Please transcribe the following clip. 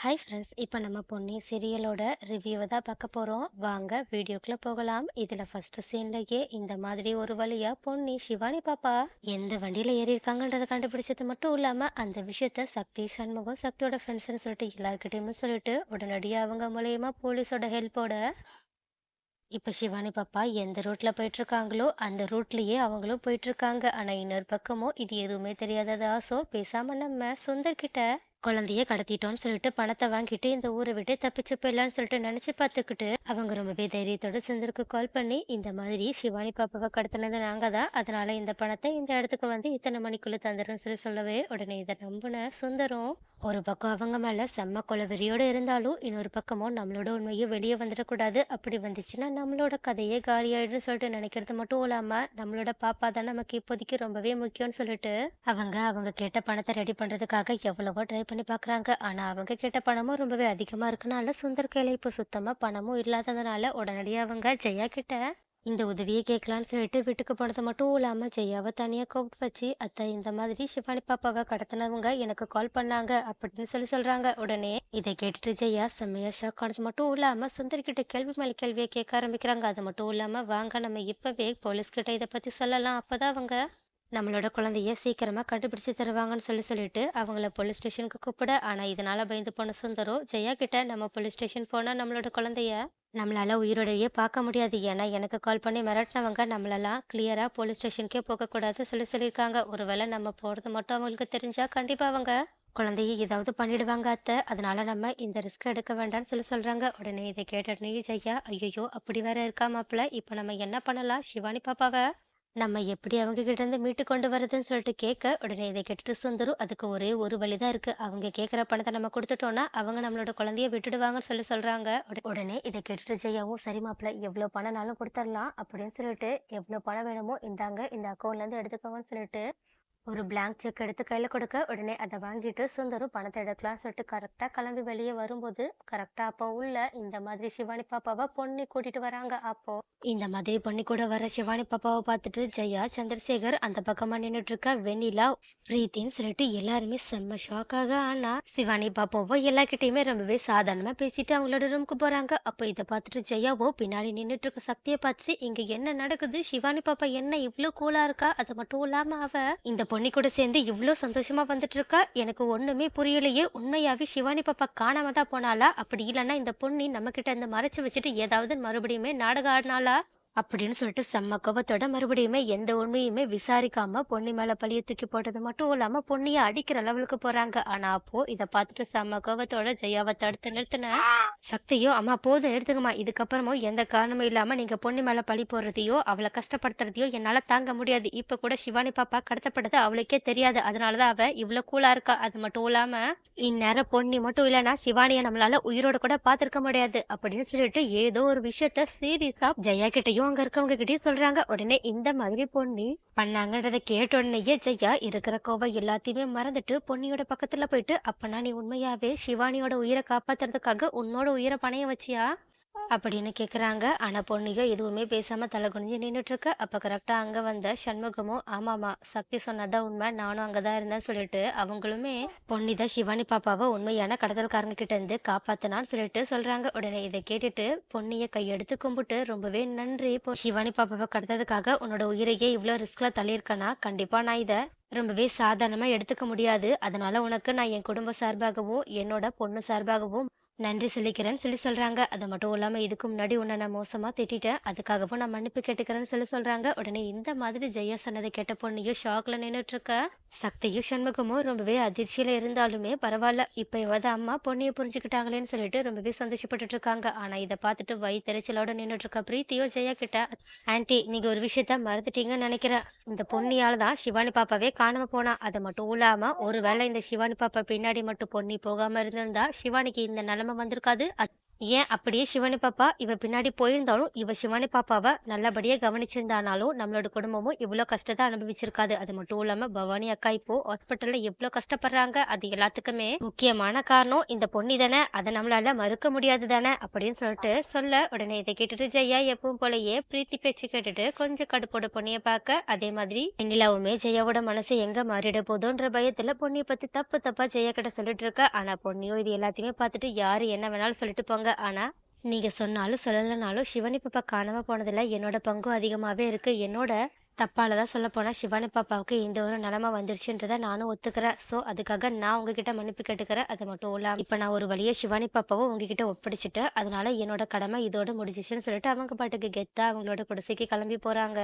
Hi friends. இப்போ நம்ம பொன்னி சீரியலோட ரிவ்யூவை தான் பார்க்க போகிறோம். வாங்க வீடியோக்குள்ளே போகலாம். இதில் ஃபர்ஸ்ட் சீன்லயே இந்த மாதிரி ஒரு வழியா பொன்னி சிவானி பாப்பா எந்த வண்டியில் ஏறி இருக்காங்கன்றதை கண்டுபிடிச்சது மட்டும் இல்லாமல் அந்த விஷயத்த சக்தி சண்முகம் சக்தியோட ஃப்ரெண்ட்ஸ்னு சொல்லிட்டு எல்லாருக்கிட்டையுமே சொல்லிட்டு உடனடியாக அவங்க மூலயமா போலீஸோட ஹெல்ப்போட இப்போ சிவானி பாப்பா எந்த ரூட்ல போயிட்டு இருக்காங்களோ அந்த ரூட்லயே அவங்களும் போயிட்டு இருக்காங்க. ஆனா இன்னொரு பக்கமோ இது எதுவுமே தெரியாததா சோ பேசாம நம்ம சுந்தர் கிட்ட குழந்தைய கடத்திட்டோம்னு சொல்லிட்டு பணத்தை வாங்கிட்டு இந்த ஊரை விட்டு தப்பிச்சு போயிடலான்னு சொல்லிட்டு நினைச்சு பார்த்துக்கிட்டு அவங்க ரொம்பவே தைரியத்தோட சுந்தருக்கு கால் பண்ணி இந்த மாதிரி சிவானி பாப்பாவை கடத்தினது நாங்க தான், அதனால இந்த பணத்தை இந்த இடத்துக்கு வந்து இத்தனை மணிக்குள்ள தந்துடுறேன்னு சொல்லவே உடனே இதை நம்பின சுந்தரம் ஒரு பக்கம் அவங்க மேல செம்ம கொலவெறியோட இருந்தாலும் இன்னொரு பக்கமும் நம்மளோட உண்மையும் வெளியே வந்துடக்கூடாது, அப்படி வந்துச்சுன்னா நம்மளோட கதையே காலியாயிடுன்னு சொல்லிட்டு நினைக்கிறது மட்டும் இல்லாம நம்மளோட பாப்பா தான் நமக்கு இப்போதைக்கு ரொம்பவே முக்கியம்னு சொல்லிட்டு அவங்க கேட்ட பணத்தை ரெடி பண்றதுக்காக எவ்வளவோ ட்ரை பண்ணி பாக்குறாங்க. ஆனா அவங்க கேட்ட பணமும் ரொம்பவே அதிகமா இருக்கனால சுந்தர் கையில இப்போ சுத்தமா பணமும் இல்லாததுனால உடனடியாக அவங்க ஜெயா கிட்ட இந்த உதவியை கேட்கலான்னு சொல்லிட்டு வீட்டுக்கு போனது மட்டும் இல்லாம ஜெயாவை தனியா கூப்பிட்டு வச்சு அத்தை இந்த மாதிரி சிவானி பாப்பாவை கடத்தினவங்க எனக்கு கால் பண்ணாங்க அப்படின்னு சொல்றாங்க. உடனே இதை கேட்டுட்டு ஜெயா செம்மையா ஷாக் ஆனது மட்டும் இல்லாம சுந்தர் கிட்ட கேள்வி மேல கேள்வியை கேட்க ஆரம்பிக்கிறாங்க. அது மட்டும் இல்லாம வாங்க நம்ம இப்பவே போலீஸ் கிட்ட இதை பத்தி சொல்லலாம், அப்பதான் அவங்க நம்மளோட குழந்தைய சீக்கிரமா கண்டுபிடிச்சு தருவாங்கன்னு சொல்லிட்டு அவங்கள போலீஸ் ஸ்டேஷனுக்கு கூப்பிட. ஆனா இதனால பயந்து போன சுந்தரம் ஜெயா கிட்ட நம்ம போலீஸ் ஸ்டேஷன் போனா நம்மளோட குழந்தைய நம்மளால உயிரோடையே பார்க்க முடியாது, ஏன்னா எனக்கு கால் பண்ணி மிரட்டினவங்க நம்மளெல்லாம் கிளியரா போலீஸ் ஸ்டேஷனுக்கே போகக்கூடாது சொல்லியிருக்காங்க. ஒருவேளை நம்ம போறது மட்டும் அவங்களுக்கு தெரிஞ்சா கண்டிப்பா அவங்க குழந்தைய ஏதாவது பண்ணிடுவாங்க அத்தை, அதனால நம்ம இந்த ரிஸ்க் எடுக்க வேண்டாம்னு சொல்றாங்க. உடனே இதை கேட்ட உடனே ஜெயா ஐயோ அப்படி வேற இருக்கா மாப்பிள்ள, இப்ப நம்ம என்ன பண்ணலாம், சிவானி பாப்பாவை நம்ம எப்படி அவங்க கிட்ட இருந்து மீட்டு கொண்டு வரதுன்னு சொல்லிட்டு கேட்க உடனே இதை கேட்டுட்டு சுந்தரும் அதுக்கு ஒரே ஒரு வழிதான் இருக்கு, அவங்க கேட்குற பணத்தை நம்ம கொடுத்துட்டோம்னா அவங்க நம்மளோட குழந்தைய விட்டுடுவாங்கன்னு சொல்றாங்க. உடனே இதை கேட்டுட்டு ஜெயாவும் சரி மாப்பிள்ள எவ்வளோ பணம்னாலும் கொடுத்துடலாம் அப்படின்னு சொல்லிட்டு எவ்வளோ பணம் வேணுமோ இந்தாங்க இந்த அக்கௌண்ட்ல இருந்து எடுத்துக்கோங்கன்னு சொல்லிட்டு ஒரு பிளாங்க் செக் எடுத்து கையில கொடுக்க உடனே அதை வாங்கிட்டு சுந்தரும் பணத்தை எடுக்கலாம்னு சொல்லிட்டு கரெக்டா கிளம்பி வெளியே வரும்போது கரெக்டா அப்போ உள்ள இந்த மாதிரி சிவானி பாப்பாவை பொண்ணி கூட்டிட்டு வராங்க. அப்போ இந்த மாதிரி பொண்ணி கூட வர சிவானி பாப்பாவை பார்த்துட்டு ஜெயா சந்திரசேகர் அந்த பக்கமா நின்றுட்டு இருக்க வெண்ணிலா பிரீத்தின்னு சொல்லிட்டு எல்லாருமே செம்ம ஷாக்காக. ஆனா சிவானி பாப்பாவோ எல்லார்கிட்டயுமே ரொம்பவே சாதாரணமா பேசிட்டு அவங்களோட ரூமுக்கு போறாங்க. அப்போ இதை பார்த்துட்டு ஜெயாவோ பின்னாடி நின்றுட்டு இருக்க சக்தியை பார்த்துட்டு இங்க என்ன நடக்குது, சிவானி பாப்பா என்ன இவ்வளவு கூலா இருக்கா, அது மட்டும் இல்லாம அவ இந்த பொண்ணி கூட சேர்ந்து இவ்ளோ சந்தோஷமா வந்துட்டு இருக்கா, எனக்கு ஒண்ணுமே புரியலையே, உண்மையாவே சிவானி பாப்பா காணாம தான் போனாளா, அப்படி இல்லைன்னா இந்த பொண்ணி நம்ம கிட்ட இந்த மறைச்சு வச்சுட்டு ஏதாவது மறுபடியுமே நாடகம் ஆடினாளா அப்படின்னு சொல்லிட்டு செம்ம கோபத்தோட மறுபடியுமே எந்த உண்மையுமே விசாரிக்காம பொன்னி மேல பழிய தூக்கி போட்டது மட்டும் இல்லாம பொன்னிய அடிக்கிற லெவலுக்கு போறாங்க. ஆனா அப்போ இத பார்த்துட்டு செம்ம கோபத்தோட ஜெயாவை தடுத்து நிறுத்தின சக்தியோ அம்மா போதும் எடுத்துக்கமா, இதுக்கப்புறமும் எந்த காரணமும் இல்லாம நீங்க பொன்னி மேல பழி போடுறதையோ அவளை கஷ்டப்படுத்துறதையோ என்னால தாங்க முடியாது, இப்ப கூட சிவானி பாப்பா கடத்தப்பட்டது அவளுக்கே தெரியாது, அதனாலதான் அவ இவ்வளவு கூலா இருக்கா, அது மட்டும் இல்லாம இந்நேரம் பொன்னி மட்டும் இல்லைன்னா சிவானிய நம்மளால உயிரோட கூட பாத்துருக்க முடியாது அப்படின்னு சொல்லிட்டு ஏதோ ஒரு விஷயத்த சீரியஸா ஜெயா கிட்டயும் அங்க இருக்கவங்க கிட்டயும் சொல்றாங்க. உடனே இந்த மாதிரி பொன்னி பண்ணாங்கன்றத கேட்ட உடனேயே ஜெயா இருக்கிற கோவம் எல்லாத்தையுமே மறந்துட்டு பொன்னியோட பக்கத்துல போயிட்டு அப்பனா நீ உண்மையாவே சிவானியோட உயிரை காப்பாத்துறதுக்காக உன்னோட உயிரை பணையம் வச்சியா அப்படின்னு கேக்குறாங்க. ஆனா பொண்ணுயோ எதுவுமே பேசாம தலை குனிஞ்சு நின்னுட்டு இருக்க. அப்ப கரெக்டா அங்க வந்த சண்முகமும் ஆமாமா சக்தி சொன்னதான் உண்மை, நானும் அங்கதான் இருந்தேன்னு சொல்லிட்டு அவங்களுமே பொன்னிதான் சிவானி பாப்பாவை உண்மையான கடத்தல்காரங்க கிட்ட இருந்து காப்பாத்தினான்னு சொல்லிட்டு சொல்றாங்க. உடனே இதை கேட்டுட்டு பொன்னிய கையெடுத்து கும்பிட்டு ரொம்பவே நன்றி, இப்போ சிவானி பாப்பாவை கடத்ததுக்காக உன்னோட உயிரையே இவ்வளவு ரிஸ்க்ல தள்ளியிருக்கனா கண்டிப்பா நான் இதை ரொம்பவே சாதாரணமா எடுத்துக்க முடியாது, அதனால உனக்கு நான் என் குடும்ப சார்பாகவும் என்னோட பொண்ணு சார்பாகவும் நன்றி சொல்லிக்கிறேன்னு சொல்றாங்க. அது மட்டும் இல்லாம இதுக்கு முன்னாடி உன்னை நான் மோசமா திட்டிட்டேன், அதுக்காகவும் நான் மன்னிப்பு கேட்டுக்கிறேன்னு சொல்றாங்க. உடனே இந்த மாதிரி ஜெயா சொன்னதை கேட்ட பொண்ணையும் ஷாக்ல நின்னுட்டு இருக்க சக்தியும் சண்முகமும் ரொம்பவே அதிர்ச்சியில இருந்தாலுமே பரவாயில்ல, இப்ப இவது அம்மா பொண்ணைய புரிஞ்சுக்கிட்டாங்களேன்னு சொல்லிட்டு ரொம்பவே சந்தோஷப்பட்டுட்டு இருக்காங்க. ஆனா இதை பார்த்துட்டு வயிற்றுச்சலோட நின்னுட்டு இருக்க பிரீத்தியோ ஜெயா கிட்ட ஆன்ட்டி நீங்க ஒரு விஷயத்த மறந்துட்டீங்கன்னு நினைக்கிறேன், இந்த பொன்னியால தான் சிவானி பாப்பாவே காணாம போனா, அது மட்டும் இல்லாம ஒருவேளை இந்த சிவானி பாப்பா பின்னாடி மட்டும் பொன்னி போகாம இருந்திருந்தா சிவானிக்கு இந்த நிலைமை வந்திருக்காது, ஏன் அப்படியே சிவானி பாப்பா இவ பின்னாடி போயிருந்தாலும், இவ சிவானி பாப்பாவ நல்லபடியா கவனிச்சிருந்தானாலும், நம்மளோட குடும்பமும் இவ்ளோ கஷ்டத்த அனுபவிச்சிருக்காது. அது மட்டும் இல்லாம பவானி அக்கா இப்போ ஹாஸ்பிட்டல்ல எவ்ளோ கஷ்டப்படுறாங்க. அது எல்லாத்துக்குமே முக்கியமான காரணம் இந்த பொன்னி தானே. அத நம்மளால மறுக்க முடியாது தானே அப்படின்னு சொல்லிட்டு சொல்ல, உடனே இத கேட்டுட்டு ஜெயா எப்பவும் போலயே பிரீத்தி பேச்சு கேட்டுட்டு கொஞ்சம் கடுப்போட பொன்னிய பாக்க, அதே மாதிரி வெண்ணிலாவுமே ஜெயாவோட மனசு எங்க மாறிட போதோன்ற பயத்துல பொன்னிய பத்தி தப்பு தப்பா ஜெயா கிட்ட சொல்லிட்டு இருக்கா. ஆனா பொன்னியோ இது எல்லாத்தையுமே பார்த்துட்டு யாரு என்ன வேணாலும் சொல்லிட்டு போங்க. ஆனா நீங்க சொன்னாலும் சொல்லலைனாலும் சிவானி பாப்பா காணாம போனதுல என்னோட பங்கும் அதிகமாவே இருக்கு. என்னோட தப்பால தான் சொல்லப்போனா சிவானி பாப்பாவுக்கு இந்த ஒரு நிலைமை வந்துருச்சுன்றத நானும் ஒத்துக்கிறேன். ஸோ அதுக்காக நான் உங்ககிட்ட மன்னிப்பு கேட்டுக்கிறேன். அது மட்டும் இல்லாம இப்ப நான் ஒரு வழியா சிவானி பாப்பாவும் உங்ககிட்ட ஒப்படைச்சிட்டேன். அதனால என்னோட கடமை இதோட முடிஞ்சிச்சுன்னு சொல்லிட்டு அவங்க பாட்டுக்கு கெத்தா அவங்களோட குடிசைக்கு கிளம்பி போறாங்க.